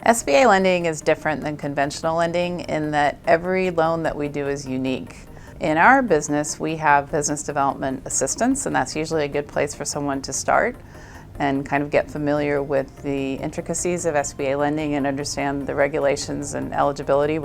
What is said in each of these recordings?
SBA lending is different than conventional lending in that every loan that we do is unique. In our business, we have business development assistants, and that's usually a good place for someone to start and kind of get familiar with the intricacies of SBA lending and understand the regulations and eligibility.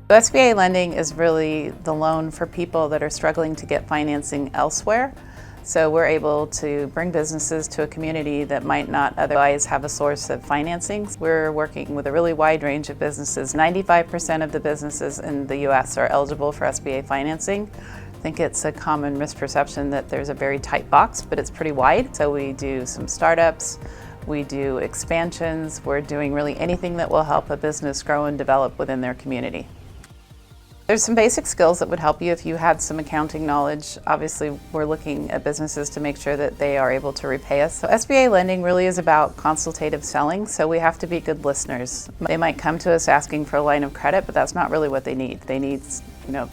SBA lending is really the loan for people that are struggling to get financing elsewhere. So we're able to bring businesses to a community that might not otherwise have a source of financing. We're working with a really wide range of businesses. 95% of the businesses in the U.S. are eligible for SBA financing. I think it's a common misperception that there's a very tight box, but it's pretty wide. So we do some startups, we do expansions, we're doing really anything that will help a business grow and develop within their community. There's some basic skills that would help you if you had some accounting knowledge. Obviously, we're looking at businesses to make sure that they are able to repay us. So SBA lending really is about consultative selling, so we have to be good listeners. They might come to us asking for a line of credit, but that's not really what they need. They need,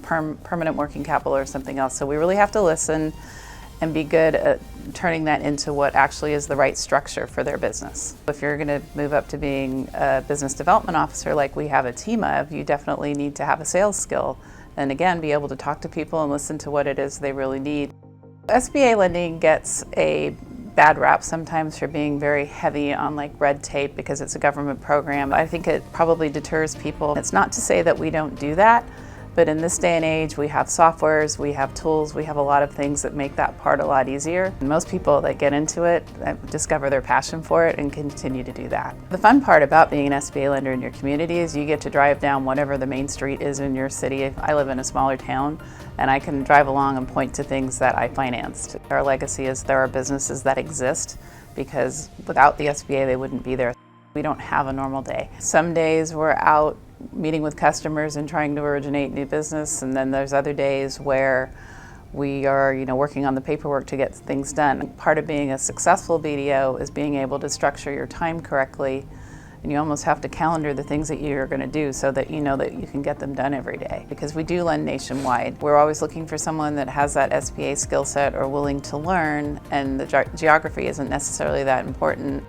permanent working capital or something else. So we really have to listen and be good at turning that into what actually is the right structure for their business. If you're going to move up to being a business development officer like we have a team of, you definitely need to have a sales skill and again be able to talk to people and listen to what it is they really need. SBA lending gets a bad rap sometimes for being very heavy on red tape because it's a government program. I think it probably deters people. It's not to say that we don't do that, but in this day and age, we have softwares, we have tools, we have a lot of things that make that part a lot easier. And most people that get into it discover their passion for it and continue to do that. The fun part about being an SBA lender in your community is you get to drive down whatever the main street is in your city. I live in a smaller town, and I can drive along and point to things that I financed. Our legacy is there are businesses that exist because without the SBA, they wouldn't be there. We don't have a normal day. Some days we're out meeting with customers and trying to originate new business, and then there's other days where we are working on the paperwork to get things done. Part of being a successful BDO is being able to structure your time correctly, and you almost have to calendar the things that you're going to do so that you know that you can get them done every day. Because we do lend nationwide. We're always looking for someone that has that SBA skill set or willing to learn, and the geography isn't necessarily that important.